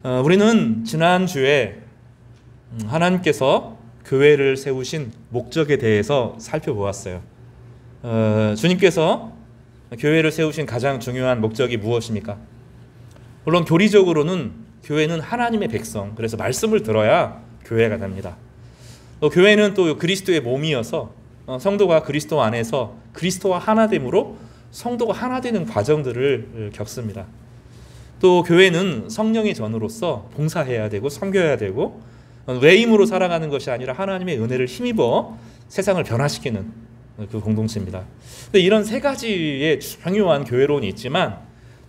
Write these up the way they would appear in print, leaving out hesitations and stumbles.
우리는 지난주에 하나님께서 교회를 세우신 목적에 대해서 살펴보았어요. 주님께서 교회를 세우신 가장 중요한 목적이 무엇입니까? 물론 교리적으로는 교회는 하나님의 백성, 그래서 말씀을 들어야 교회가 됩니다. 또 교회는 또 그리스도의 몸이어서 성도가 그리스도 안에서 그리스도와 하나됨으로 성도가 하나 되는 과정들을 겪습니다. 또 교회는 성령의 전으로서 봉사해야 되고 섬겨야 되고 외임으로 살아가는 것이 아니라 하나님의 은혜를 힘입어 세상을 변화시키는 그 공동체입니다. 근데 이런 세 가지의 중요한 교회론이 있지만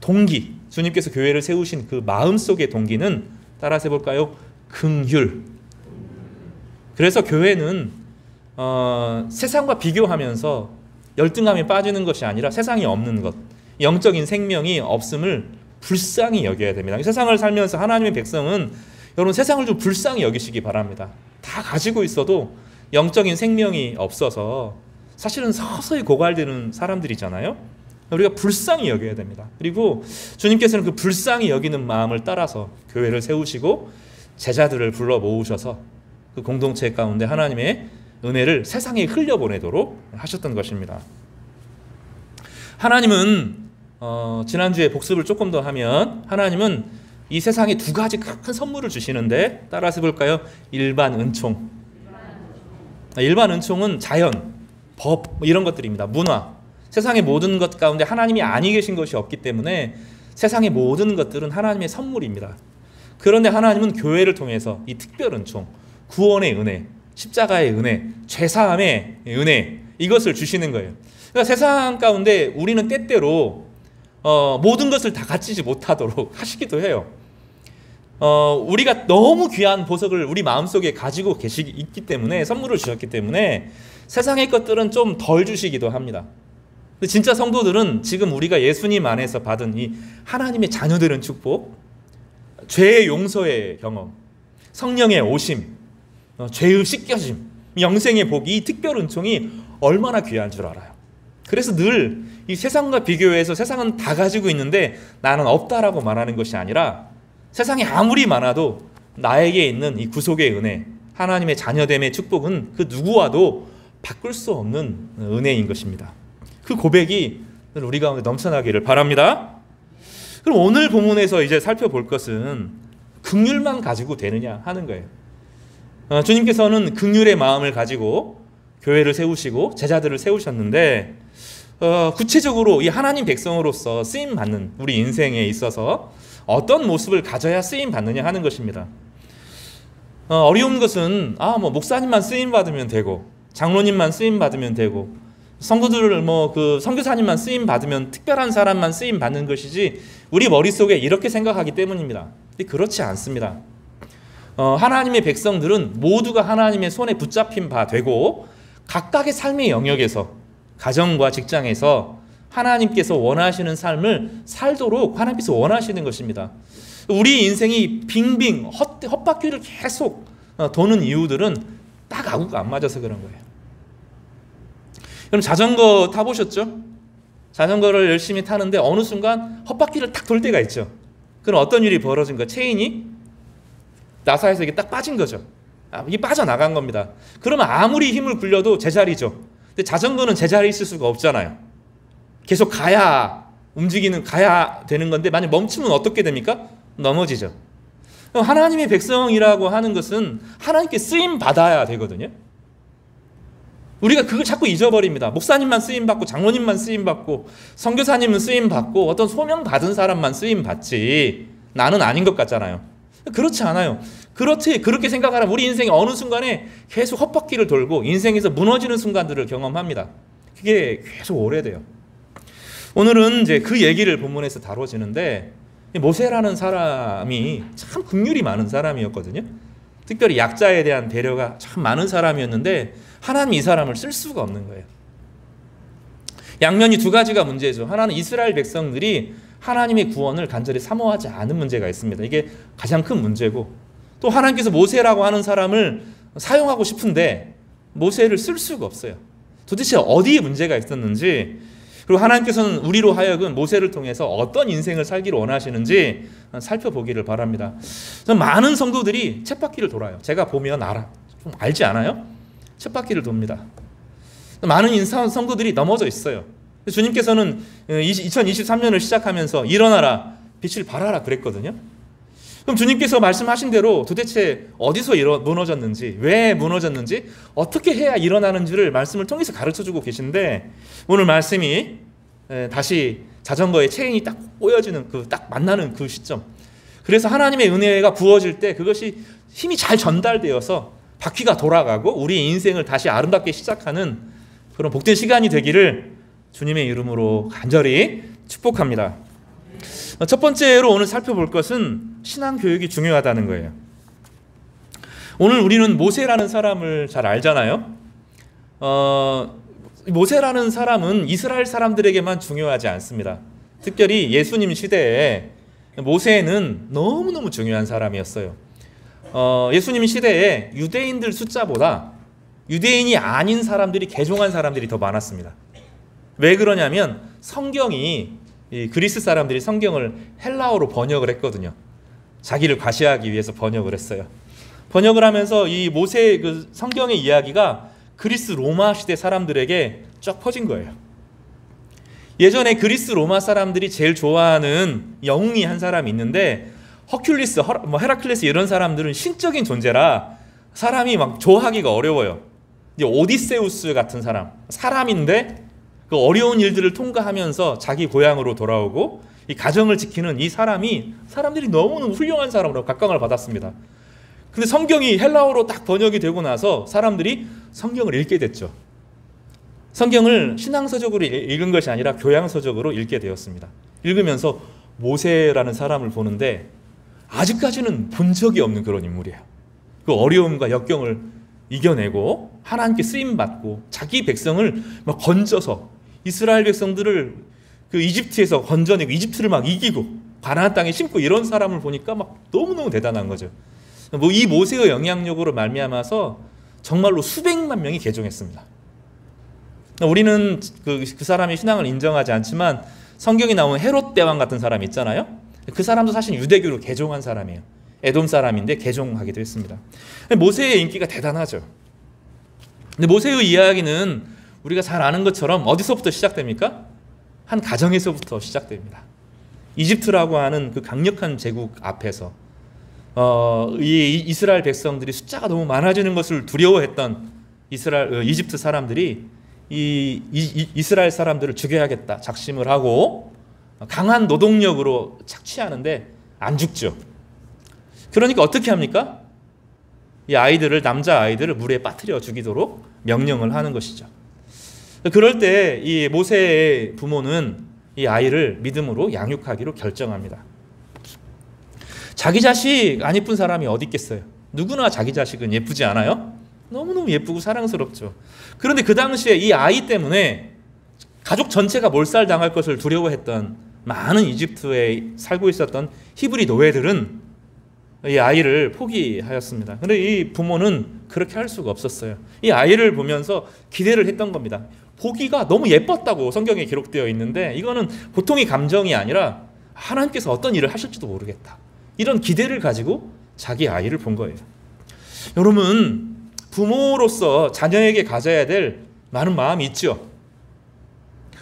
동기, 주님께서 교회를 세우신 그 마음속의 동기는 따라서 해볼까요? 긍휼. 그래서 교회는 세상과 비교하면서 열등감에 빠지는 것이 아니라 세상이 없는 것, 영적인 생명이 없음을 불쌍히 여겨야 됩니다. 세상을 살면서 하나님의 백성은 여러분 세상을 좀 불쌍히 여기시기 바랍니다. 다 가지고 있어도 영적인 생명이 없어서 사실은 서서히 고갈되는 사람들이잖아요. 우리가 불쌍히 여겨야 됩니다. 그리고 주님께서는 그 불쌍히 여기는 마음을 따라서 교회를 세우시고 제자들을 불러 모으셔서 그 공동체 가운데 하나님의 은혜를 세상에 흘려보내도록 하셨던 것입니다. 하나님은 지난주에 복습을 조금 더 하면 하나님은 이 세상에 두 가지 큰 선물을 주시는데 따라서 볼까요? 일반 은총. 일반 은총은 자연, 법 이런 것들입니다. 문화. 세상의 모든 것 가운데 하나님이 아니 계신 것이 없기 때문에 세상의 모든 것들은 하나님의 선물입니다. 그런데 하나님은 교회를 통해서 이 특별 은총, 구원의 은혜, 십자가의 은혜, 죄사함의 은혜 이것을 주시는 거예요. 그러니까 세상 가운데 우리는 때때로 모든 것을 다 갖추지 못하도록 하시기도 해요. 우리가 너무 귀한 보석을 우리 마음속에 가지고 있기 때문에 선물을 주셨기 때문에 세상의 것들은 좀 덜 주시기도 합니다. 근데 진짜 성도들은 지금 우리가 예수님 안에서 받은 이 하나님의 자녀들은 축복, 죄의 용서의 경험, 성령의 오심, 죄의 씻겨짐, 영생의 복, 이 특별 은총이 얼마나 귀한 줄 알아요. 그래서 늘 이 세상과 비교해서 세상은 다 가지고 있는데 나는 없다라고 말하는 것이 아니라 세상에 아무리 많아도 나에게 있는 이 구속의 은혜, 하나님의 자녀됨의 축복은 그 누구와도 바꿀 수 없는 은혜인 것입니다. 그 고백이 우리 가운데 넘쳐나기를 바랍니다. 그럼 오늘 본문에서 이제 살펴볼 것은 긍휼만 가지고 되느냐 하는 거예요. 주님께서는 긍휼의 마음을 가지고 교회를 세우시고 제자들을 세우셨는데 구체적으로 이 하나님 백성으로서 쓰임받는 우리 인생에 있어서 어떤 모습을 가져야 쓰임받느냐 하는 것입니다. 어려운 것은 목사님만 쓰임받으면 되고 장로님만 쓰임받으면 되고 성도들을 그 선교사님만 쓰임받으면 특별한 사람만 쓰임받는 것이지 우리 머릿속에 이렇게 생각하기 때문입니다. 근데 그렇지 않습니다. 하나님의 백성들은 모두가 하나님의 손에 붙잡힌 바 되고 각각의 삶의 영역에서 가정과 직장에서 하나님께서 원하시는 삶을 살도록 하나님께서 원하시는 것입니다. 우리 인생이 빙빙 헛바퀴를 계속 도는 이유들은 딱 아구가 안 맞아서 그런 거예요. 그럼 자전거 타보셨죠? 자전거를 열심히 타는데 어느 순간 헛바퀴를 탁 돌 때가 있죠. 그럼 어떤 일이 벌어진 거예요? 체인이 나사에서 이게 딱 빠진 거죠. 이게 빠져나간 겁니다. 그러면 아무리 힘을 굴려도 제자리죠. 근데 자전거는 제자리에 있을 수가 없잖아요. 계속 가야 되는 건데 만약 멈추면 어떻게 됩니까? 넘어지죠. 하나님의 백성이라고 하는 것은 하나님께 쓰임 받아야 되거든요. 우리가 그걸 자꾸 잊어버립니다. 목사님만 쓰임 받고 장로님만 쓰임 받고 선교사님은 쓰임 받고 어떤 소명 받은 사람만 쓰임 받지 나는 아닌 것 같잖아요. 그렇지 않아요. 그렇게 생각하면 우리 인생의 어느 순간에 계속 헛바퀴를 돌고 인생에서 무너지는 순간들을 경험합니다. 그게 계속 오래돼요. 오늘은 이제 그 얘기를 본문에서 다뤄지는데 모세라는 사람이 참 긍휼이 많은 사람이었거든요. 특별히 약자에 대한 배려가 참 많은 사람이었는데 하나님 이 사람을 쓸 수가 없는 거예요. 양면이 두 가지가 문제죠. 하나는 이스라엘 백성들이 하나님의 구원을 간절히 사모하지 않은 문제가 있습니다. 이게 가장 큰 문제고 또 하나님께서 모세라고 하는 사람을 사용하고 싶은데 모세를 쓸 수가 없어요. 도대체 어디에 문제가 있었는지 그리고 하나님께서는 우리로 하여금 모세를 통해서 어떤 인생을 살기를 원하시는지 살펴보기를 바랍니다. 많은 성도들이 쳇바퀴를 돌아요. 제가 보면 좀 알지 않아요? 쳇바퀴를 돕니다. 많은 성도들이 넘어져 있어요. 주님께서는 2023년을 시작하면서 일어나라, 빛을 발하라 그랬거든요. 그럼 주님께서 말씀하신 대로 도대체 어디서 무너졌는지, 왜 무너졌는지, 어떻게 해야 일어나는지를 말씀을 통해서 가르쳐주고 계신데, 오늘 말씀이 다시 자전거의 체인이 딱 꼬여지는 딱 만나는 그 시점, 그래서 하나님의 은혜가 부어질 때 그것이 힘이 잘 전달되어서 바퀴가 돌아가고 우리의 인생을 다시 아름답게 시작하는 그런 복된 시간이 되기를 주님의 이름으로 간절히 축복합니다. 첫 번째로 오늘 살펴볼 것은 신앙교육이 중요하다는 거예요. 오늘 우리는 모세라는 사람을 잘 알잖아요. 모세라는 사람은 이스라엘 사람들에게만 중요하지 않습니다. 특별히 예수님 시대에 모세는 너무너무 중요한 사람이었어요. 예수님 시대에 유대인들 숫자보다 유대인이 아닌 사람들이, 개종한 사람들이 더 많았습니다. 왜 그러냐면 성경이, 그리스 사람들이 성경을 헬라어로 번역을 했거든요. 자기를 과시하기 위해서 번역을 했어요. 번역을 하면서 이 모세의 그 성경의 이야기가 그리스 로마 시대 사람들에게 쫙 퍼진 거예요. 예전에 그리스 로마 사람들이 제일 좋아하는 영웅이 한 사람이 있는데, 허큘리스, 헤라클레스 이런 사람들은 신적인 존재라 사람이 막 좋아하기가 어려워요. 오디세우스 같은 사람인데 그 어려운 일들을 통과하면서 자기 고향으로 돌아오고 이 가정을 지키는 이 사람들이 너무너무 훌륭한 사람으로 각광을 받았습니다. 근데 성경이 헬라어로 딱 번역이 되고 나서 사람들이 성경을 읽게 됐죠. 성경을 신앙서적으로 읽은 것이 아니라 교양서적으로 읽게 되었습니다. 읽으면서 모세라는 사람을 보는데 아직까지는 본 적이 없는 그런 인물이에요. 그 어려움과 역경을 이겨내고 하나님께 쓰임받고 자기 백성을 막 건져서 이스라엘 백성들을 그 이집트에서 건져내고 이집트를 막 이기고 가나안 땅에 심고 이런 사람을 보니까 막 너무너무 대단한 거죠. 이 모세의 영향력으로 말미암아서 정말로 수백만 명이 개종했습니다. 우리는 그 사람의 신앙을 인정하지 않지만 성경에 나오는 헤롯 대왕 같은 사람 있잖아요. 그 사람도 사실 유대교로 개종한 사람이에요. 에돔 사람인데 개종하기도 했습니다. 모세의 인기가 대단하죠. 근데 모세의 이야기는 우리가 잘 아는 것처럼 어디서부터 시작됩니까? 한 가정에서부터 시작됩니다. 이집트라고 하는 그 강력한 제국 앞에서 이 이스라엘 백성들이 숫자가 너무 많아지는 것을 두려워했던 이집트 사람들이 이스라엘 사람들을 죽여야겠다 작심을 하고 강한 노동력으로 착취하는데 안 죽죠. 그러니까 어떻게 합니까? 이 남자 아이들을 물에 빠뜨려 죽이도록 명령을 하는 것이죠. 그럴 때 이 모세의 부모는 이 아이를 믿음으로 양육하기로 결정합니다. 자기 자식 안 예쁜 사람이 어디 있겠어요? 누구나 자기 자식은 예쁘지 않아요? 너무너무 예쁘고 사랑스럽죠. 그런데 그 당시에 이 아이 때문에 가족 전체가 몰살당할 것을 두려워했던 많은 이집트에 살고 있었던 히브리 노예들은 이 아이를 포기하였습니다. 그런데 이 부모는 그렇게 할 수가 없었어요. 이 아이를 보면서 기대를 했던 겁니다. 보기가 너무 예뻤다고 성경에 기록되어 있는데 이거는 보통의 감정이 아니라 하나님께서 어떤 일을 하실지도 모르겠다. 이런 기대를 가지고 자기 아이를 본 거예요. 여러분, 부모로서 자녀에게 가져야 될 많은 마음이 있죠.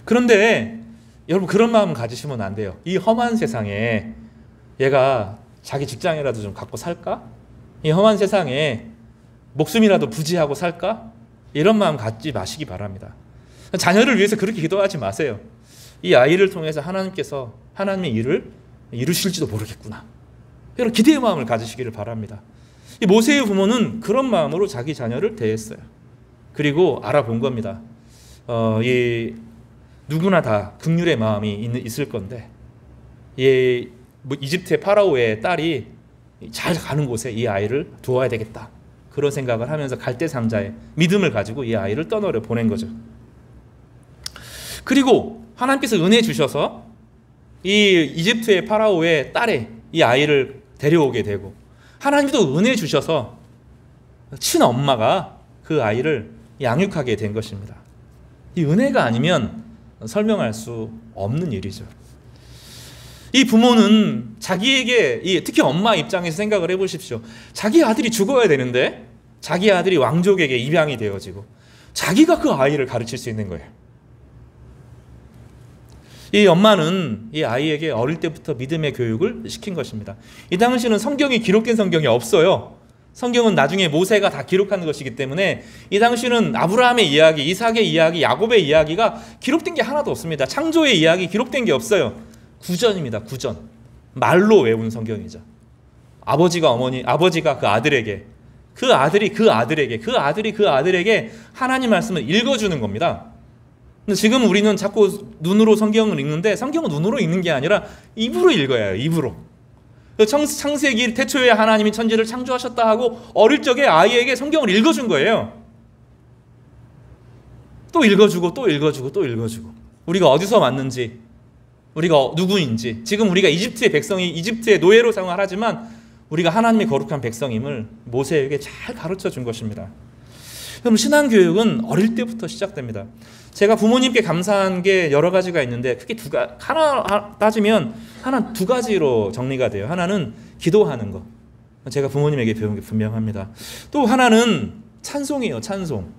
그런데 여러분 그런 마음 가지시면 안 돼요. 이 험한 세상에 얘가 자기 직장이라도 좀 갖고 살까? 이 험한 세상에 목숨이라도 부지하고 살까? 이런 마음 갖지 마시기 바랍니다. 자녀를 위해서 그렇게 기도하지 마세요. 이 아이를 통해서 하나님께서 하나님의 일을 이루실지도 모르겠구나. 이런 기대의 마음을 가지시기를 바랍니다. 이 모세의 부모는 그런 마음으로 자기 자녀를 대했어요. 그리고 알아본 겁니다. 누구나 다 긍휼의 마음이 있을 건데 이집트의 파라오의 딸이 잘 가는 곳에 이 아이를 두어야 되겠다. 그런 생각을 하면서 갈대상자의 믿음을 가지고 이 아이를 떠나려 보낸 거죠. 그리고 하나님께서 은혜 주셔서 이 이집트의 파라오의 딸의 이 아이를 데려오게 되고 하나님도 은혜 주셔서 친엄마가 그 아이를 양육하게 된 것입니다. 이 은혜가 아니면 설명할 수 없는 일이죠. 이 부모는 자기에게, 특히 엄마 입장에서 생각을 해보십시오. 자기 아들이 죽어야 되는데 자기 아들이 왕족에게 입양이 되어지고 자기가 그 아이를 가르칠 수 있는 거예요. 이 엄마는 이 아이에게 어릴 때부터 믿음의 교육을 시킨 것입니다. 이 당시는 성경이 기록된 성경이 없어요. 성경은 나중에 모세가 다 기록한 것이기 때문에 이 당시는 아브라함의 이야기, 이삭의 이야기, 야곱의 이야기가 기록된 게 하나도 없습니다. 창조의 이야기 기록된 게 없어요. 구전입니다. 구전. 말로 외운 성경이죠. 아버지가 그 아들에게, 그 아들이 그 아들에게, 그 아들이 그 아들에게 하나님 말씀을 읽어주는 겁니다. 근데 지금 우리는 자꾸 눈으로 성경을 읽는데 성경은 눈으로 읽는 게 아니라 입으로 읽어야 해요. 입으로. 창세기 태초에 하나님이 천지를 창조하셨다 하고 어릴 적에 아이에게 성경을 읽어준 거예요. 또 읽어주고 또 읽어주고 또 읽어주고, 우리가 어디서 왔는지, 우리가 누구인지, 지금 우리가 이집트의 백성이, 이집트의 노예로 생활하지만 우리가 하나님의 거룩한 백성임을 모세에게 잘 가르쳐 준 것입니다. 그럼 신앙교육은 어릴 때부터 시작됩니다. 제가 부모님께 감사한 게 여러 가지가 있는데 크게 하나 따지면 하나 두 가지로 정리가 돼요. 하나는 기도하는 거. 제가 부모님에게 배운 게 분명합니다. 또 하나는 찬송이에요. 찬송.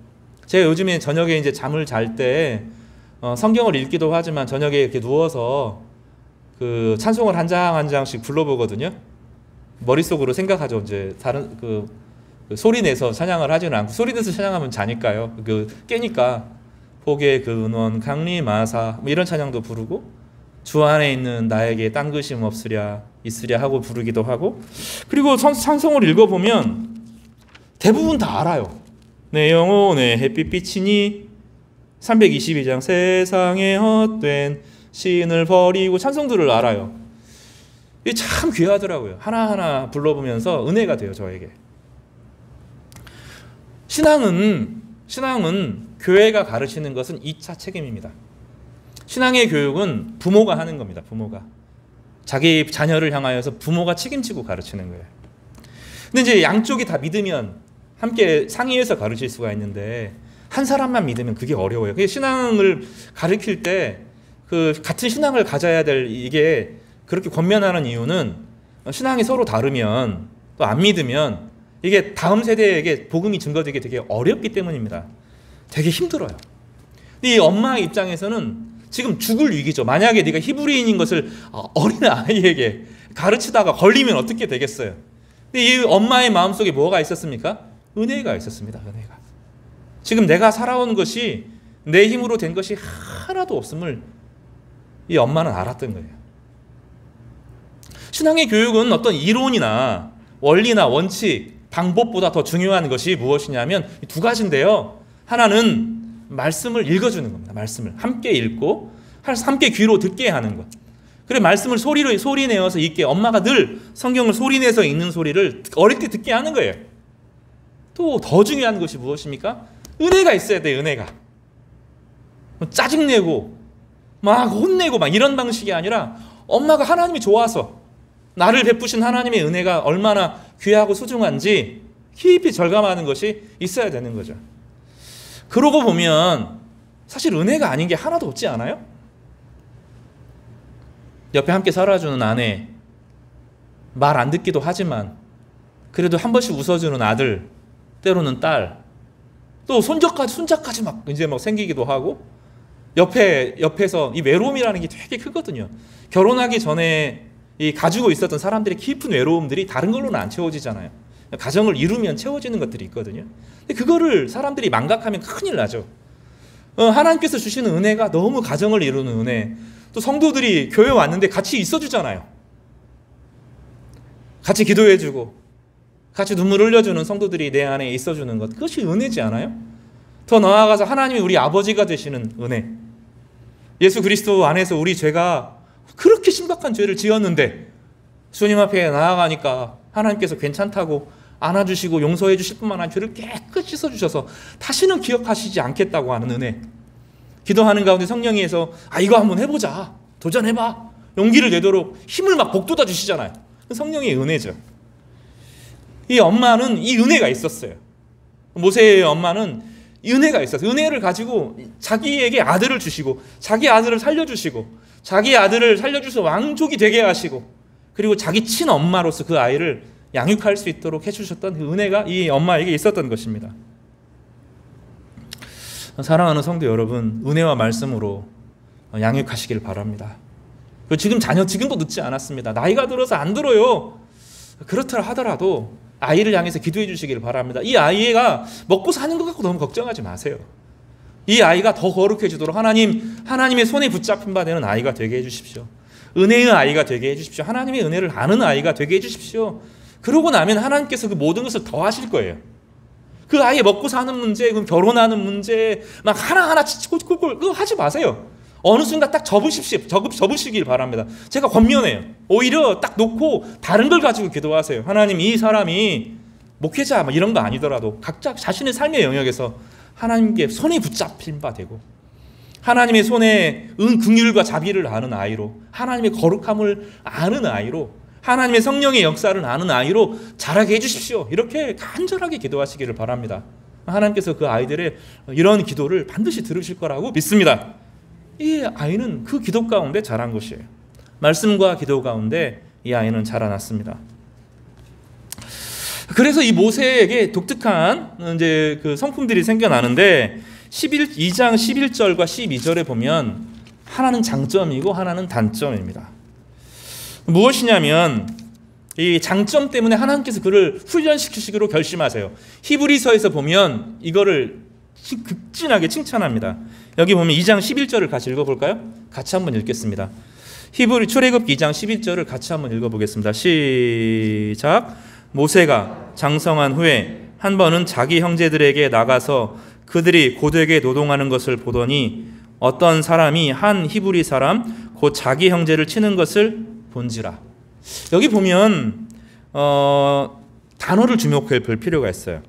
제가 요즘에 저녁에 이제 잠을 잘 때 성경을 읽기도 하지만 저녁에 이렇게 누워서 그 찬송을 한 장 한 장씩 불러보거든요. 머릿속으로 생각하죠. 이제 다른 그 소리 내서 찬양을 하지는 않고, 소리 내서 찬양하면 자니까요. 깨니까 복의 근원 강림하사 뭐 이런 찬양도 부르고, 주 안에 있는 나에게 딴 것임 없으랴 있으랴 하고 부르기도 하고, 그리고 찬송을 읽어보면 대부분 다 알아요. 내 영혼의 햇빛 비치니 322장 세상에 헛된 신을 버리고, 찬송들을 알아요. 이게 참 귀하더라고요. 하나하나 불러보면서 은혜가 돼요, 저에게. 신앙은 교회가 가르치는 것은 2차 책임입니다. 신앙의 교육은 부모가 하는 겁니다. 부모가 자기 자녀를 향하여서 부모가 책임지고 가르치는 거예요. 근데 이제 양쪽이 다 믿으면 함께 상의해서 가르칠 수가 있는데 한 사람만 믿으면 그게 어려워요. 신앙을 가르칠 때 그 같은 신앙을 가져야 될, 이게 그렇게 권면하는 이유는 신앙이 서로 다르면, 또 안 믿으면 이게 다음 세대에게 복음이 증거되기 되게 어렵기 때문입니다. 되게 힘들어요. 이 엄마 입장에서는 지금 죽을 위기죠. 만약에 네가 히브리인인 것을 어린 아이에게 가르치다가 걸리면 어떻게 되겠어요? 근데 이 엄마의 마음속에 뭐가 있었습니까? 은혜가 있었습니다. 은혜가. 지금 내가 살아온 것이, 내 힘으로 된 것이 하나도 없음을 이 엄마는 알았던 거예요. 신앙의 교육은 어떤 이론이나 원리나 원칙, 방법보다 더 중요한 것이 무엇이냐면 두 가지인데요. 하나는 말씀을 읽어주는 겁니다. 말씀을 함께 읽고 함께 귀로 듣게 하는 것. 그래, 말씀을 소리내어서 읽게, 엄마가 늘 성경을 소리내서 읽는 소리를 어릴 때 듣게 하는 거예요. 또 더 중요한 것이 무엇입니까? 은혜가 있어야 돼요. 은혜가. 짜증내고 막 혼내고 막 이런 방식이 아니라 엄마가 하나님이 좋아서 나를 베푸신 하나님의 은혜가 얼마나 귀하고 소중한지 깊이 절감하는 것이 있어야 되는 거죠. 그러고 보면 사실 은혜가 아닌 게 하나도 없지 않아요? 옆에 함께 살아주는 아내, 말 안 듣기도 하지만 그래도 한 번씩 웃어주는 아들, 때로는 딸, 또 손자까지 막 이제 막 생기기도 하고, 옆에서 이 외로움이라는 게 되게 크거든요. 결혼하기 전에 이 가지고 있었던 사람들의 깊은 외로움들이 다른 걸로는 안 채워지잖아요. 가정을 이루면 채워지는 것들이 있거든요. 근데 그거를 사람들이 망각하면 큰일 나죠. 하나님께서 주시는 은혜가 너무 가정을 이루는 은혜. 또 성도들이 교회 왔는데 같이 있어주잖아요. 같이 기도해주고 같이 눈물 흘려주는 성도들이 내 안에 있어주는 것, 그것이 은혜지 않아요? 더 나아가서 하나님이 우리 아버지가 되시는 은혜. 예수 그리스도 안에서 우리 죄가 그렇게 심각한 죄를 지었는데 주님 앞에 나아가니까 하나님께서 괜찮다고 안아주시고 용서해 주실 뿐만 아니라 죄를 깨끗이 씻어주셔서 다시는 기억하시지 않겠다고 하는 은혜. 기도하는 가운데 성령이에서 이거 한번 해보자, 도전해봐, 용기를 내도록 힘을 막 북돋아 주시잖아요. 성령의 은혜죠. 이 엄마는 이 은혜가 있었어요. 모세의 엄마는 은혜가 있어서 은혜를 가지고 자기에게 아들을 주시고 자기 아들을 살려주시고 자기 아들을 살려주셔서 왕족이 되게 하시고 그리고 자기 친엄마로서 그 아이를 양육할 수 있도록 해주셨던 그 은혜가 이 엄마에게 있었던 것입니다. 사랑하는 성도 여러분, 은혜와 말씀으로 양육하시길 바랍니다. 지금 지금도 늦지 않았습니다. 나이가 들어서 안 들어요. 그렇다 하더라도 아이를 향해서 기도해 주시길 바랍니다. 이 아이가 먹고 사는 것 갖고 너무 걱정하지 마세요. 이 아이가 더 거룩해지도록 하나님의 손에 붙잡힌 바 되는 아이가 되게 해주십시오. 은혜의 아이가 되게 해주십시오. 하나님의 은혜를 아는 아이가 되게 해주십시오. 그러고 나면 하나님께서 그 모든 것을 더 하실 거예요. 그 아이의 먹고 사는 문제, 결혼하는 문제, 막 하나하나 꼴꼴꼴 그거 하지 마세요. 어느 순간 딱 접으시길 바랍니다. 제가 권면해요. 오히려 딱 놓고 다른 걸 가지고 기도하세요. 하나님, 이 사람이 목회자 이런 거 아니더라도 각자 자신의 삶의 영역에서 하나님께 손에 붙잡힌 바 되고 하나님의 손에 긍휼과 자비를 아는 아이로, 하나님의 거룩함을 아는 아이로, 하나님의 성령의 역사를 아는 아이로 자라게 해주십시오. 이렇게 간절하게 기도하시기를 바랍니다. 하나님께서 그 아이들의 이런 기도를 반드시 들으실 거라고 믿습니다. 이 아이는 그 기도 가운데 자란 것이에요. 말씀과 기도 가운데 이 아이는 자라났습니다. 그래서 이 모세에게 독특한 이제 그 성품들이 생겨나는데 2장 11절과 12절에 보면 하나는 장점이고 하나는 단점입니다. 무엇이냐면 이 장점 때문에 하나님께서 그를 훈련시키시기로 결심하세요. 히브리서에서 보면 이거를 극진하게 칭찬합니다. 여기 보면 2장 11절을 같이 읽어볼까요? 같이 한번 읽겠습니다. 출애굽기 2장 11절을 같이 한번 읽어보겠습니다. 시작. 모세가 장성한 후에 한 번은 자기 형제들에게 나가서 그들이 고되게 노동하는 것을 보더니 어떤 사람이 한 히브리 사람 곧 자기 형제를 치는 것을 본지라. 여기 보면 단어를 주목해 볼 필요가 있어요.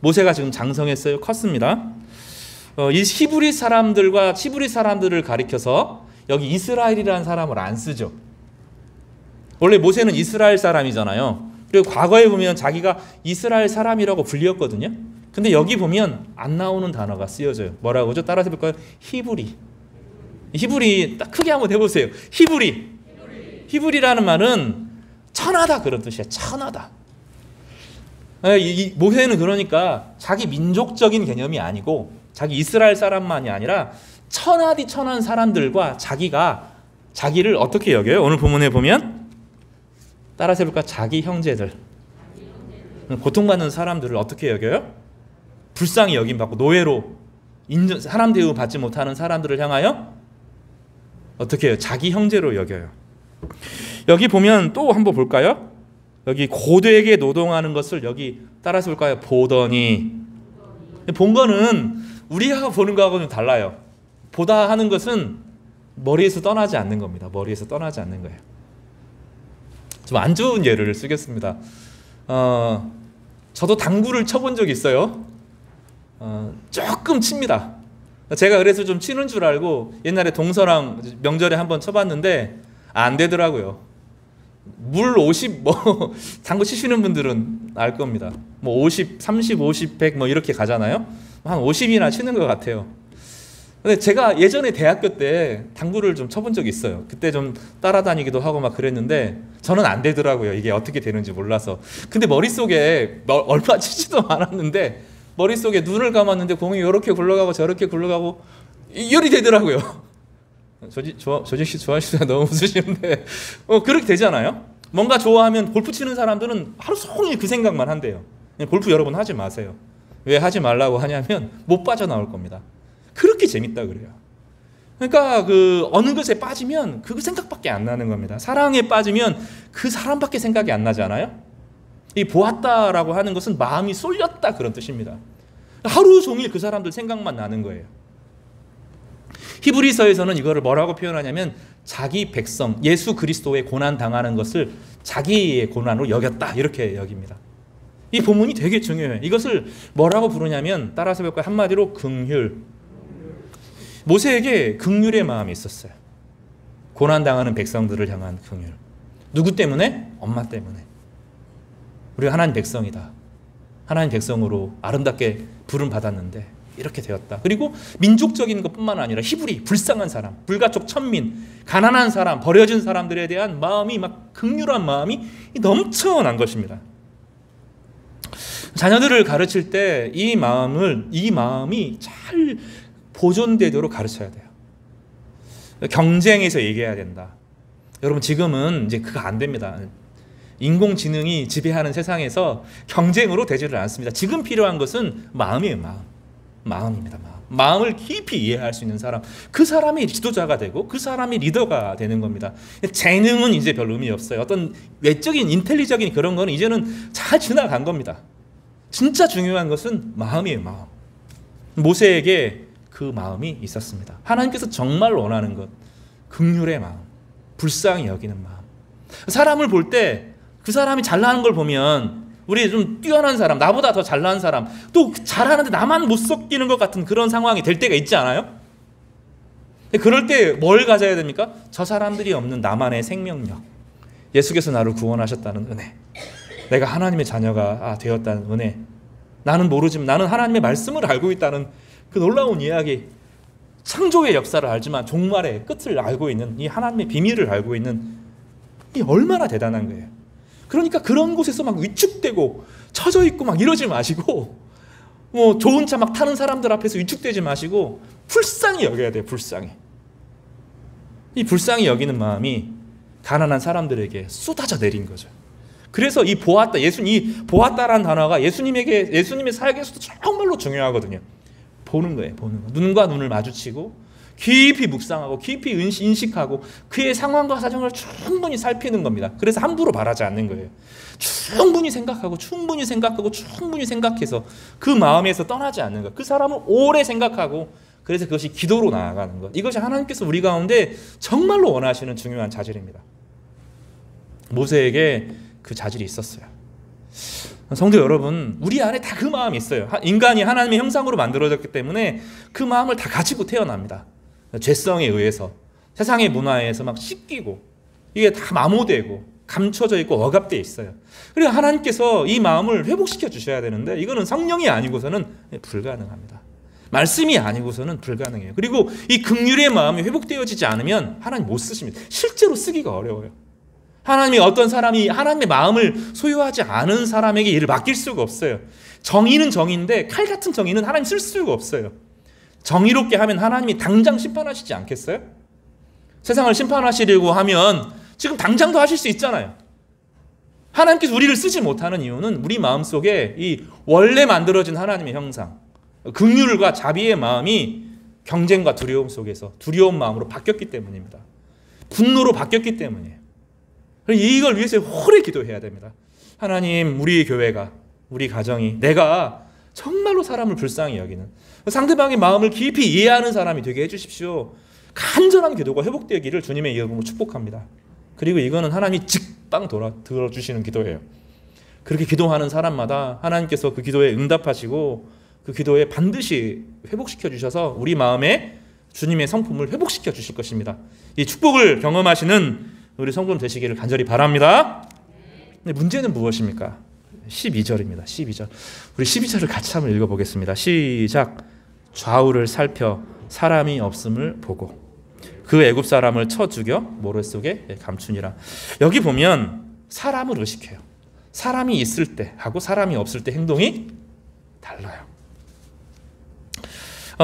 모세가 지금 장성했어요. 컸습니다. 이 히브리 사람들을 가리켜서 여기 이스라엘이라는 사람을 안 쓰죠. 원래 모세는 이스라엘 사람이잖아요. 그리고 과거에 보면 자기가 이스라엘 사람이라고 불렸거든요. 근데 여기 보면 안 나오는 단어가 쓰여져요. 뭐라고 하죠? 따라서 해볼까요? 히브리 딱 크게 한번 해보세요. 히브리라는 말은 천하다 그런 뜻이에요. 천하다. 이 모세는 그러니까 자기 민족적인 개념이 아니고 자기 이스라엘 사람만이 아니라 천하디 천한 사람들과 자기를 어떻게 여겨요? 오늘 본문에 보면 따라서 해볼까? 자기 형제들, 고통받는 사람들을 어떻게 여겨요? 불쌍히 여김받고 노예로 사람 대우 받지 못하는 사람들을 향하여 어떻게 해요? 자기 형제로 여겨요. 여기 보면 또 한번 볼까요? 여기 고되게 노동하는 것을 여기 따라서 볼까요? 보더니. 본 거는 우리가 보는 거하고는 달라요. 보다 하는 것은 머리에서 떠나지 않는 겁니다. 머리에서 떠나지 않는 거예요. 좀 안 좋은 예를 쓰겠습니다. 저도 당구를 쳐본 적이 있어요. 조금 칩니다. 제가 그래서 좀 치는 줄 알고 옛날에 동서랑 명절에 한번 쳐봤는데 안 되더라고요. 물 50, 당구 치시는 분들은 알 겁니다. 50, 30, 50, 100 이렇게 가잖아요. 한 50이나 치는 것 같아요. 근데 제가 예전에 대학교 때 당구를 좀 쳐본 적이 있어요. 그때 좀 따라다니기도 하고 막 그랬는데 저는 안 되더라고요. 이게 어떻게 되는지 몰라서. 근데 머릿속에 얼마 치지도 않았는데 머릿속에 눈을 감았는데 공이 이렇게 굴러가고 저렇게 굴러가고 이열이 되더라고요. 조직 씨 좋아하시다 너무 웃으시는데 그렇게 되잖아요. 뭔가 좋아하면 골프 치는 사람들은 하루 종일 그 생각만 한대요. 골프 여러분 하지 마세요. 왜 하지 말라고 하냐면 못 빠져나올 겁니다. 그렇게 재밌다 그래요. 그러니까 어느 것에 빠지면 그 생각밖에 안 나는 겁니다. 사랑에 빠지면 그 사람밖에 생각이 안 나잖아요. 이 보았다라고 하는 것은 마음이 쏠렸다 그런 뜻입니다. 하루 종일 그 사람들 생각만 나는 거예요. 히브리서에서는 이거를 뭐라고 표현하냐면 자기 백성 예수 그리스도의 고난 당하는 것을 자기의 고난으로 여겼다 이렇게 여깁니다. 이 본문이 되게 중요해요. 이것을 뭐라고 부르냐면 따라서 볼까요? 한마디로 긍휼. 모세에게 긍휼의 마음이 있었어요. 고난 당하는 백성들을 향한 긍휼. 누구 때문에? 엄마 때문에. 우리가 하나님 백성이다. 하나님 백성으로 아름답게 부름 받았는데 이렇게 되었다. 그리고 민족적인 것뿐만 아니라 히브리, 불쌍한 사람, 불가촉 천민, 가난한 사람, 버려진 사람들에 대한 마음이 막 극률한 마음이 넘쳐난 것입니다. 자녀들을 가르칠 때 이 마음이 잘 보존되도록 가르쳐야 돼요. 경쟁에서 얘기해야 된다. 여러분 지금은 이제 그거 안 됩니다. 인공지능이 지배하는 세상에서 경쟁으로 되지를 않습니다. 지금 필요한 것은 마음이에요. 마음입니다. 마음을 깊이 이해할 수 있는 사람, 그 사람이 지도자가 되고 그 사람이 리더가 되는 겁니다. 재능은 이제 별 의미 없어요. 어떤 외적인 인텔리적인 그런 거는 이제는 잘 지나간 겁니다. 진짜 중요한 것은 마음이에요. 마음. 모세에게 그 마음이 있었습니다. 하나님께서 정말 원하는 것, 긍휼의 마음, 불쌍히 여기는 마음. 사람을 볼 때 그 사람이 잘나는 걸 보면, 우리 좀 뛰어난 사람, 나보다 더 잘나는 사람, 또 잘하는데 나만 못 섞이는 것 같은 그런 상황이 될 때가 있지 않아요? 그럴 때 뭘 가져야 됩니까? 저 사람들이 없는 나만의 생명력, 예수께서 나를 구원하셨다는 은혜, 내가 하나님의 자녀가 되었다는 은혜, 나는 모르지만 나는 하나님의 말씀을 알고 있다는 그 놀라운 이야기, 창조의 역사를 알지만 종말의 끝을 알고 있는 이 하나님의 비밀을 알고 있는, 이 얼마나 대단한 거예요. 그러니까 그런 곳에서 막 위축되고 처져 있고 막 이러지 마시고, 뭐 좋은 차 막 타는 사람들 앞에서 위축되지 마시고 불쌍히 여겨야 돼요. 불쌍히. 이 불쌍히 여기는 마음이 가난한 사람들에게 쏟아져 내린 거죠. 그래서 이 보았다, 이 보았다라는 단어가 예수님의 사역에서도 정말로 중요하거든요. 보는 거예요. 보는 거. 눈과 눈을 마주치고 깊이 묵상하고 깊이 인식하고 그의 상황과 사정을 충분히 살피는 겁니다. 그래서 함부로 말하지 않는 거예요. 충분히 생각해서 그 마음에서 떠나지 않는 것. 그 사람을 오래 생각하고, 그래서 그것이 기도로 나아가는 것. 이것이 하나님께서 우리 가운데 정말로 원하시는 중요한 자질입니다. 모세에게 그 자질이 있었어요. 성도 여러분, 우리 안에 다 그 마음이 있어요. 인간이 하나님의 형상으로 만들어졌기 때문에 그 마음을 다 가지고 태어납니다. 죄성에 의해서, 세상의 문화에서 막 씻기고 이게 다 마모되고 감춰져 있고 억압되어 있어요. 그리고 하나님께서 이 마음을 회복시켜 주셔야 되는데, 이거는 성령이 아니고서는 불가능합니다. 말씀이 아니고서는 불가능해요. 그리고 이 긍휼의 마음이 회복되어지지 않으면 하나님 못 쓰십니다. 실제로 쓰기가 어려워요. 하나님이 어떤 사람이 하나님의 마음을 소유하지 않은 사람에게 일을 맡길 수가 없어요. 정의는 정의인데 칼 같은 정의는 하나님 쓸 수가 없어요. 정의롭게 하면 하나님이 당장 심판하시지 않겠어요? 세상을 심판하시려고 하면 지금 당장도 하실 수 있잖아요. 하나님께서 우리를 쓰지 못하는 이유는 우리 마음속에 이 원래 만들어진 하나님의 형상, 긍휼과 자비의 마음이 경쟁과 두려움 속에서 두려운 마음으로 바뀌었기 때문입니다. 분노로 바뀌었기 때문이에요. 이걸 위해서 오래 기도해야 됩니다. 하나님, 우리 교회가, 우리 가정이, 내가 정말로 사람을 불쌍히 여기는, 상대방의 마음을 깊이 이해하는 사람이 되게 해주십시오. 간절한 기도가 회복되기를 주님의 이름으로 축복합니다. 그리고 이거는 하나님이 직방 들어주시는 기도예요. 그렇게 기도하는 사람마다 하나님께서 그 기도에 응답하시고 그 기도에 반드시 회복시켜 주셔서 우리 마음에 주님의 성품을 회복시켜 주실 것입니다. 이 축복을 경험하시는 우리 성도님 되시기를 간절히 바랍니다. 근데 문제는 무엇입니까? 12절입니다. 12절. 우리 12절을 같이 한번 읽어보겠습니다. 시작. 좌우를 살펴 사람이 없음을 보고 그 애굽 사람을 쳐 죽여 모래 속에 감추니라. 여기 보면 사람을 의식해요. 사람이 있을 때 하고 사람이 없을 때 행동이 달라요.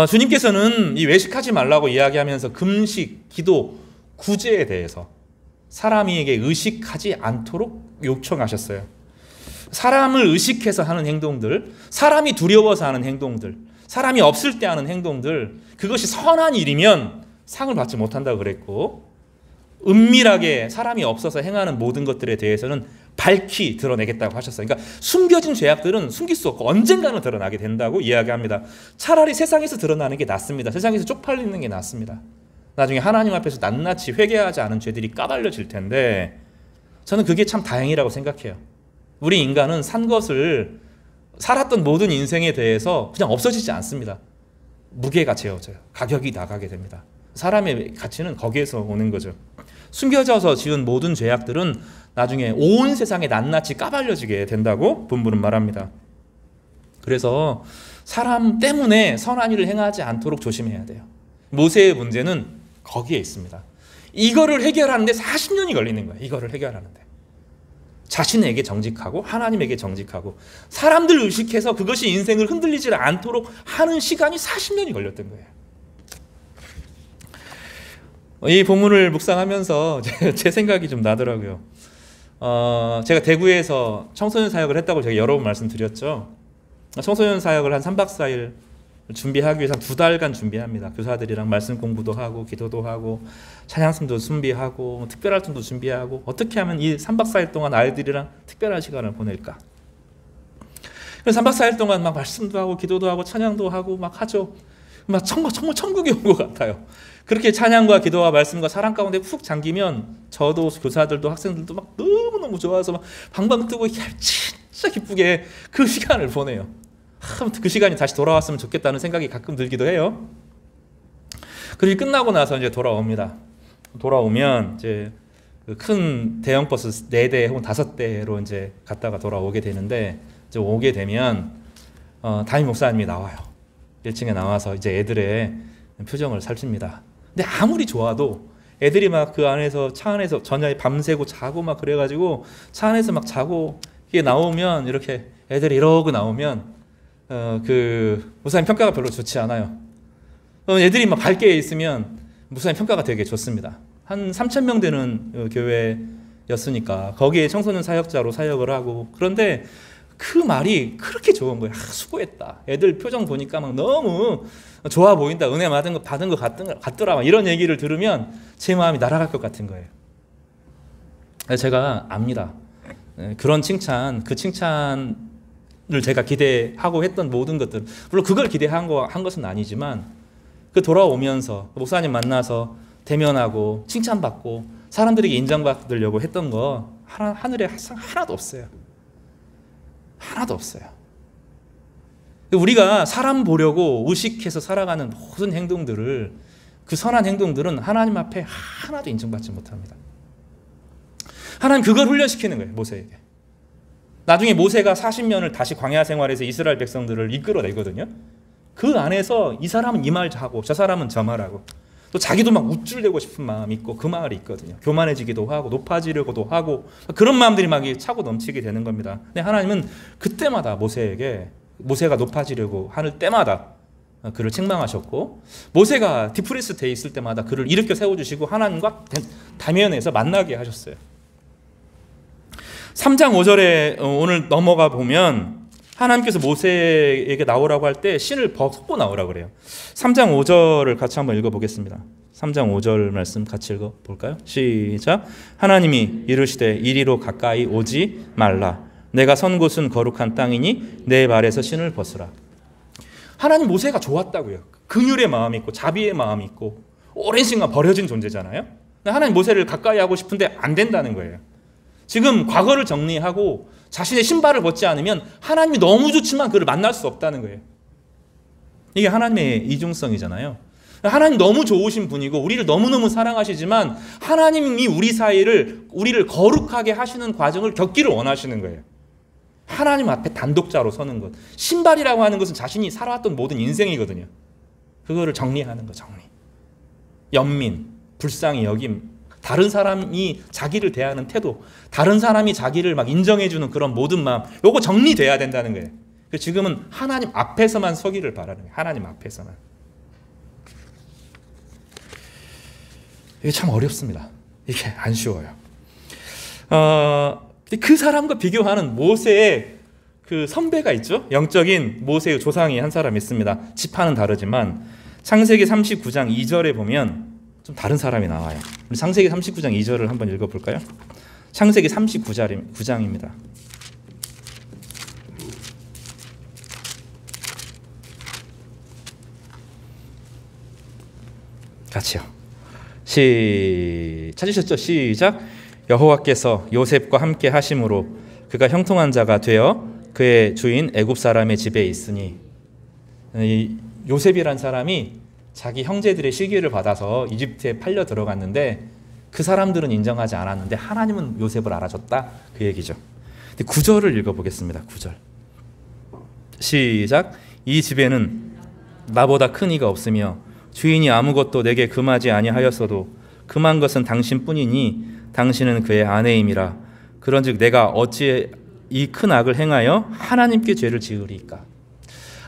주님께서는 이 외식하지 말라고 이야기하면서 금식, 기도, 구제에 대해서 사람에게 의식하지 않도록 요청하셨어요. 사람을 의식해서 하는 행동들, 사람이 두려워서 하는 행동들, 사람이 없을 때 하는 행동들, 그것이 선한 일이면 상을 받지 못한다고 그랬고, 은밀하게 사람이 없어서 행하는 모든 것들에 대해서는 밝히 드러내겠다고 하셨어요. 그러니까 숨겨진 죄악들은 숨길 수 없고 언젠가는 드러나게 된다고 이야기합니다. 차라리 세상에서 드러나는 게 낫습니다. 세상에서 쪽팔리는 게 낫습니다. 나중에 하나님 앞에서 낱낱이 회개하지 않은 죄들이 까발려질 텐데, 저는 그게 참 다행이라고 생각해요. 우리 인간은 산 것을, 살았던 모든 인생에 대해서 그냥 없어지지 않습니다. 무게가 재어져요. 가격이 나가게 됩니다. 사람의 가치는 거기에서 오는 거죠. 숨겨져서 지은 모든 죄악들은 나중에 온 세상에 낱낱이 까발려지게 된다고 본문은 말합니다. 그래서 사람 때문에 선한 일을 행하지 않도록 조심해야 돼요. 모세의 문제는 거기에 있습니다. 이거를 해결하는데 40년이 걸리는 거예요. 이거를 해결하는데. 자신에게 정직하고 하나님에게 정직하고 사람들 의식해서 그것이 인생을 흔들리지 않도록 하는 시간이 40년이 걸렸던 거예요. 이 본문을 묵상하면서 제 생각이 좀 나더라고요. 제가 대구에서 청소년 사역을 했다고 제가 여러 번 말씀드렸죠. 청소년 사역을 한 3박 4일 준비하기 위해서 2달간 준비합니다. 교사들이랑 말씀 공부도 하고 기도도 하고 찬양팀도 준비하고 특별 활동도 준비하고 어떻게 하면 이 3박 4일 동안 아이들이랑 특별한 시간을 보낼까. 그래서 3박 4일 동안 막 말씀도 하고 기도도 하고 찬양도 하고 막 하죠. 막 정말 천국에 온 것 같아요. 그렇게 찬양과 기도와 말씀과 사랑 가운데 훅 잠기면 저도 교사들도 학생들도 막 너무너무 좋아서 막 방방 뜨고 진짜 기쁘게 그 시간을 보내요. 그 시간이 다시 돌아왔으면 좋겠다는 생각이 가끔 들기도 해요. 그리고 끝나고 나서 이제 돌아옵니다. 돌아오면 이제 큰 대형 버스 4대 혹은 5대로 이제 갔다가 돌아오게 되는데, 이제 오게 되면 담임 목사님이 나와요. 1층에 나와서 이제 애들의 표정을 살핍니다. 근데 아무리 좋아도 애들이 막 그 안에서 차 안에서 저녁에 밤새고 자고 막 그래가지고 차 안에서 막 자고 이게 나오면 이렇게 애들이 이러고 나오면 그 목사님 평가가 별로 좋지 않아요. 애들이 막 밝게 있으면 목사님 평가가 되게 좋습니다. 한 3,000명 되는 교회였으니까 거기에 청소년 사역자로 사역을 하고, 그런데 그 말이 그렇게 좋은 거예요. 수고했다. 애들 표정 보니까 막 너무 좋아 보인다. 은혜 받은 거 같더라. 이런 얘기를 들으면 제 마음이 날아갈 것 같은 거예요. 제가 압니다. 그런 칭찬, 그 칭찬을 제가 기대하고 했던 모든 것들, 물론 그걸 기대한 것은 아니지만, 그 돌아오면서 목사님 만나서 대면하고 칭찬받고 사람들에게 인정받으려고 했던 거 하늘에 하나도 없어요. 하나도 없어요. 우리가 사람 보려고 의식해서 살아가는 모든 행동들을, 그 선한 행동들은 하나님 앞에 하나도 인정받지 못합니다. 하나님 그걸 훈련시키는 거예요, 모세에게. 나중에 모세가 40년을 다시 광야 생활에서 이스라엘 백성들을 이끌어내거든요. 그 안에서 이 사람은 이 말 하고 저 사람은 저 말하고, 또 자기도 막 우쭐대고 싶은 마음이 있고 그 마을이 있거든요. 교만해지기도 하고 높아지려고도 하고 그런 마음들이 막 차고 넘치게 되는 겁니다. 근데 하나님은 그때마다 모세가 높아지려고 하는 때마다 그를 책망하셨고, 모세가 디프레스 돼 있을 때마다 그를 일으켜 세워주시고 하나님과 대면해서 만나게 하셨어요. 3장 5절에 오늘 넘어가 보면 하나님께서 모세에게 나오라고 할 때 신을 벗고 나오라고 그래요. 3장 5절을 같이 한번 읽어보겠습니다. 3장 5절 말씀 같이 읽어볼까요? 시작. 하나님이 이르시되 이리로 가까이 오지 말라. 내가 선 곳은 거룩한 땅이니 내 발에서 신을 벗으라. 하나님 모세가 좋았다고요. 긍휼의 마음이 있고 자비의 마음이 있고 오랜 시간 버려진 존재잖아요. 하나님 모세를 가까이 하고 싶은데 안 된다는 거예요. 지금 과거를 정리하고 자신의 신발을 벗지 않으면 하나님이 너무 좋지만 그를 만날 수 없다는 거예요. 이게 하나님의 이중성이잖아요. 하나님 너무 좋으신 분이고 우리를 너무너무 사랑하시지만 하나님이 우리를 거룩하게 하시는 과정을 겪기를 원하시는 거예요. 하나님 앞에 단독자로 서는 것. 신발이라고 하는 것은 자신이 살아왔던 모든 인생이거든요. 그거를 정리하는 거, 정리. 연민, 불쌍히 여김, 다른 사람이 자기를 대하는 태도, 다른 사람이 자기를 막 인정해주는 그런 모든 마음, 요거 정리돼야 된다는 거예요. 지금은 하나님 앞에서만 서기를 바라는 거예요. 하나님 앞에서만. 이게 참 어렵습니다. 이게 안 쉬워요. 그 사람과 비교하는 모세의 그 선배가 있죠. 영적인 모세의 조상이 한 사람 있습니다. 지파는 다르지만 창세기 39장 2절에 보면 좀 다른 사람이 나와요. 우리 창세기 39장 2절을 한번 읽어볼까요? 창세기 39장입니다. 같이요. 찾으셨죠? 시작. 여호와께서 요셉과 함께 하심으로 그가 형통한 자가 되어 그의 주인 애굽 사람의 집에 있으니, 이 요셉이란 사람이 자기 형제들의 시기를 받아서 이집트에 팔려 들어갔는데 그 사람들은 인정하지 않았는데 하나님은 요셉을 알아줬다, 그 얘기죠. 9절을 읽어보겠습니다. 9절 시작. 이 집에는 나보다 큰 이가 없으며 주인이 아무것도 내게 금하지 아니하였어도 금한 것은 당신뿐이니 당신은 그의 아내임이라. 그런즉 내가 어찌 이 큰 악을 행하여 하나님께 죄를 지으리까?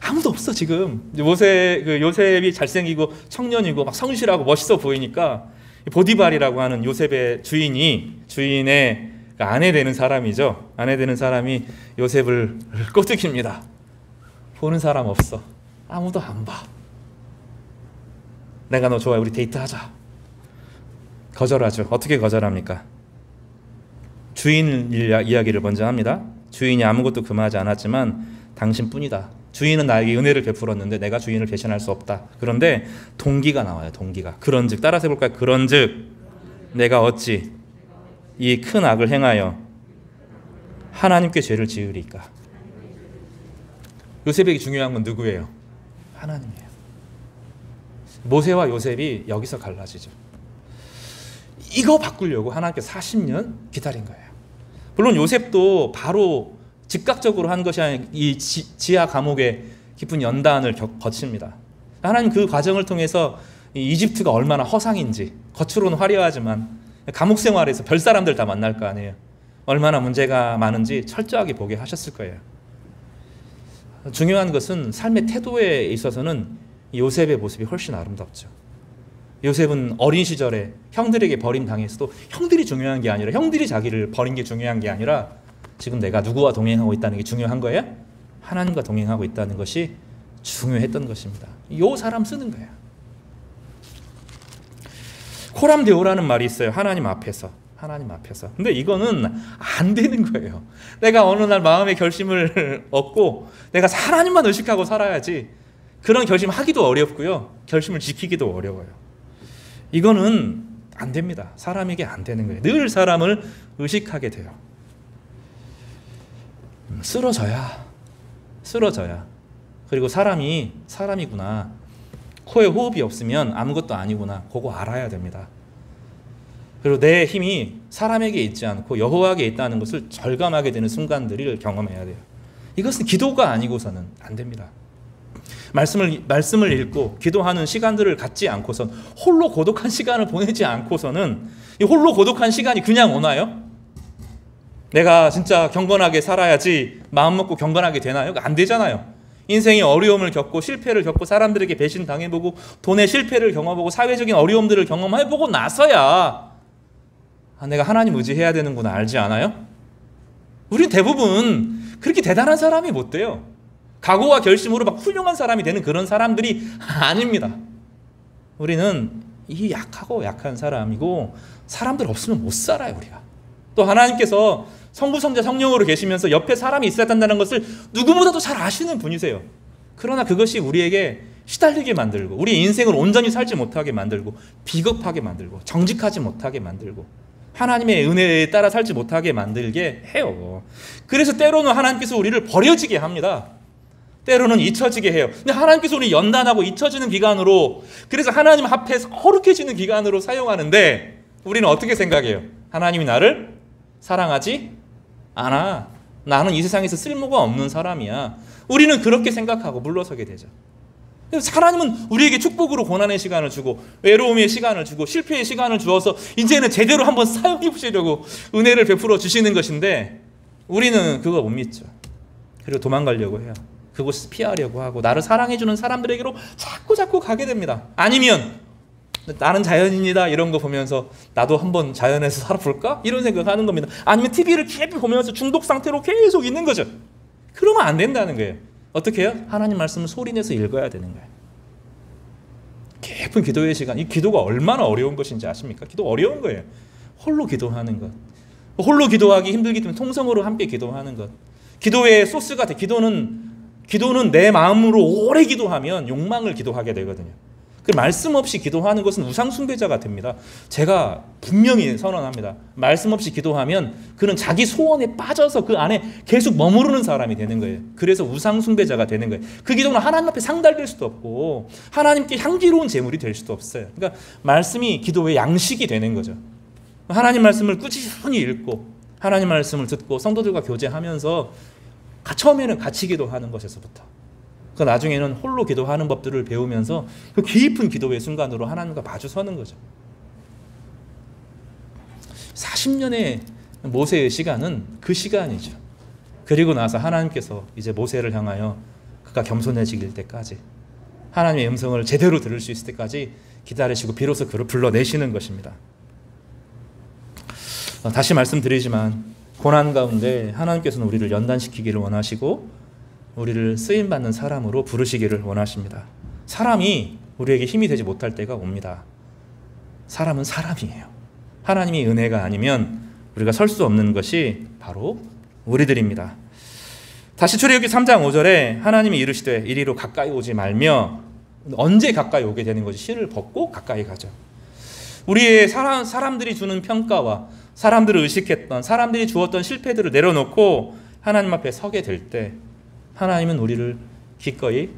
아무도 없어 지금. 요셉이 잘생기고 청년이고 막 성실하고 멋있어 보이니까 보디발이라고 하는 요셉의 주인의 아내 되는 사람이죠. 아내 되는 사람이 요셉을 꼬드깁니다. 보는 사람 없어. 아무도 안 봐. 내가 너 좋아해. 우리 데이트하자. 거절하죠. 어떻게 거절합니까? 주인 이야기를 먼저 합니다. 주인이 아무것도 금하지 않았지만 당신뿐이다. 주인은 나에게 은혜를 베풀었는데 내가 주인을 배신할 수 없다. 그런데 동기가 나와요. 동기가. 그런즉 따라서 해볼까요? 그런즉 내가 어찌 이 큰 악을 행하여 하나님께 죄를 지으리까? 요셉에게 중요한 건 누구예요? 하나님이에요. 모세와 요셉이 여기서 갈라지죠. 이거 바꾸려고 하나님께서 40년 기다린 거예요. 물론 요셉도 바로 즉각적으로 한 것이 아니라 이 지하 감옥의 깊은 연단을 거칩니다. 하나님 그 과정을 통해서 이집트가 얼마나 허상인지, 겉으로는 화려하지만 감옥 생활에서 별 사람들 다 만날 거 아니에요. 얼마나 문제가 많은지 철저하게 보게 하셨을 거예요. 중요한 것은 삶의 태도에 있어서는 요셉의 모습이 훨씬 아름답죠. 요셉은 어린 시절에 형들에게 버림당했어도 형들이 중요한 게 아니라, 형들이 자기를 버린 게 중요한 게 아니라 지금 내가 누구와 동행하고 있다는 게 중요한 거예요? 하나님과 동행하고 있다는 것이 중요했던 것입니다. 요 사람 쓰는 거예요. 코람데오라는 말이 있어요. 하나님 앞에서. 근데 이거는 안 되는 거예요. 내가 어느 날 마음의 결심을 얻고 내가 하나님만 의식하고 살아야지. 그런 결심하기도 어렵고요. 결심을 지키기도 어려워요. 이거는 안 됩니다. 사람에게 안 되는 거예요. 늘 사람을 의식하게 돼요. 쓰러져야. 그리고 사람이구나. 코에 호흡이 없으면 아무것도 아니구나. 그거 알아야 됩니다. 그리고 내 힘이 사람에게 있지 않고 여호와에게 있다는 것을 절감하게 되는 순간들을 경험해야 돼요. 이것은 기도가 아니고서는 안 됩니다. 말씀을 읽고 기도하는 시간들을 갖지 않고선, 홀로 고독한 시간을 보내지 않고서는, 이 홀로 고독한 시간이 그냥 오나요? 내가 진짜 경건하게 살아야지 마음 먹고 경건하게 되나요? 안 되잖아요. 인생의 어려움을 겪고 실패를 겪고 사람들에게 배신 당해보고 돈의 실패를 경험하고 사회적인 어려움들을 경험해보고 나서야 내가 하나님 의지해야 되는구나 알지 않아요? 우린 대부분 그렇게 대단한 사람이 못 돼요. 각오와 결심으로 막 훌륭한 사람이 되는 그런 사람들이 아닙니다. 우리는 이 약하고 약한 사람이고 사람들 없으면 못 살아요. 우리가. 또 하나님께서 성부, 성자, 성령으로 계시면서 옆에 사람이 있어야 된다는 것을 누구보다도 잘 아시는 분이세요. 그러나 그것이 우리에게 시달리게 만들고 우리 인생을 온전히 살지 못하게 만들고 비겁하게 만들고 정직하지 못하게 만들고 하나님의 은혜에 따라 살지 못하게 만들게 해요. 그래서 때로는 하나님께서 우리를 버려지게 합니다. 때로는 잊혀지게 해요. 근데 하나님께서 우리 연단하고 잊혀지는 기간으로, 그래서 하나님 앞에서 거룩해지는 기간으로 사용하는데 우리는 어떻게 생각해요? 하나님이 나를 사랑하지 않아. 나는 이 세상에서 쓸모가 없는 사람이야. 우리는 그렇게 생각하고 물러서게 되죠. 하나님은 우리에게 축복으로 고난의 시간을 주고 외로움의 시간을 주고 실패의 시간을 주어서 이제는 제대로 한번 사용해 보시려고 은혜를 베풀어 주시는 것인데 우리는 그거 못 믿죠. 그리고 도망가려고 해요. 그곳을 피하려고 하고 나를 사랑해주는 사람들에게로 자꾸 가게 됩니다. 아니면 나는 자연인이다 이런 거 보면서 나도 한번 자연에서 살아볼까? 이런 생각하는 겁니다. 아니면 TV를 깊이 보면서 중독 상태로 계속 있는 거죠. 그러면 안 된다는 거예요. 어떻게 해요? 하나님 말씀을 소리내서 읽어야 되는 거예요. 깊은 기도의 시간. 이 기도가 얼마나 어려운 것인지 아십니까? 기도 어려운 거예요. 홀로 기도하는 것. 홀로 기도하기 힘들기 때문에 통성으로 함께 기도하는 것. 기도의 소스가 돼. 기도는 내 마음으로 오래 기도하면 욕망을 기도하게 되거든요. 그 말씀 없이 기도하는 것은 우상 숭배자가 됩니다. 제가 분명히 선언합니다. 말씀 없이 기도하면 그는 자기 소원에 빠져서 그 안에 계속 머무르는 사람이 되는 거예요. 그래서 우상 숭배자가 되는 거예요. 그 기도는 하나님 앞에 상달될 수도 없고 하나님께 향기로운 제물이 될 수도 없어요. 그러니까 말씀이 기도의 양식이 되는 거죠. 하나님 말씀을 꾸준히 읽고 하나님 말씀을 듣고 성도들과 교제하면서 처음에는 같이 기도하는 것에서부터 그 나중에는 홀로 기도하는 법들을 배우면서 그 깊은 기도의 순간으로 하나님과 마주 서는 거죠. 40년의 모세의 시간은 그 시간이죠. 그리고 나서 하나님께서 이제 모세를 향하여 그가 겸손해질 때까지, 하나님의 음성을 제대로 들을 수 있을 때까지 기다리시고 비로소 그를 불러내시는 것입니다. 다시 말씀드리지만 고난 가운데 하나님께서는 우리를 연단시키기를 원하시고 우리를 쓰임받는 사람으로 부르시기를 원하십니다. 사람이 우리에게 힘이 되지 못할 때가 옵니다. 사람은 사람이에요. 하나님이 은혜가 아니면 우리가 설 수 없는 것이 바로 우리들입니다. 다시 출애굽기 3장 5절에 하나님이 이르시되 이리로 가까이 오지 말며, 언제 가까이 오게 되는 것이 실을 벗고 가까이 가죠. 우리의 사람들이 주는 평가와 사람들을 의식했던, 사람들이 주었던 실패들을 내려놓고 하나님 앞에 서게 될 때 하나님은 우리를 기꺼이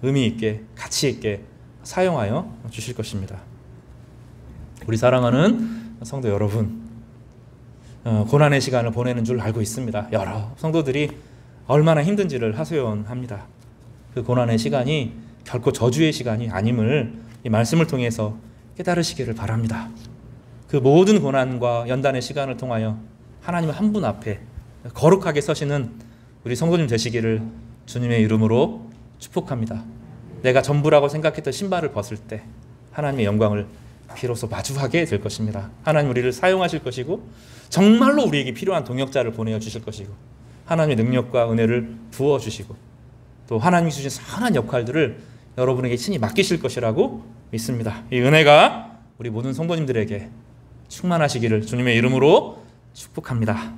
의미 있게 가치 있게 사용하여 주실 것입니다. 우리 사랑하는 성도 여러분, 고난의 시간을 보내는 줄 알고 있습니다. 여러 성도들이 얼마나 힘든지를 하소연합니다. 그 고난의 시간이 결코 저주의 시간이 아님을 이 말씀을 통해서 깨달으시기를 바랍니다. 그 모든 고난과 연단의 시간을 통하여 하나님 한 분 앞에 거룩하게 서시는 우리 성도님 되시기를 주님의 이름으로 축복합니다. 내가 전부라고 생각했던 신발을 벗을 때 하나님의 영광을 비로소 마주하게 될 것입니다. 하나님 우리를 사용하실 것이고 정말로 우리에게 필요한 동역자를 보내어 주실 것이고 하나님의 능력과 은혜를 부어주시고 또 하나님이 주신 선한 역할들을 여러분에게 친히 맡기실 것이라고 믿습니다. 이 은혜가 우리 모든 성도님들에게 충만하시기를 주님의 이름으로 축복합니다.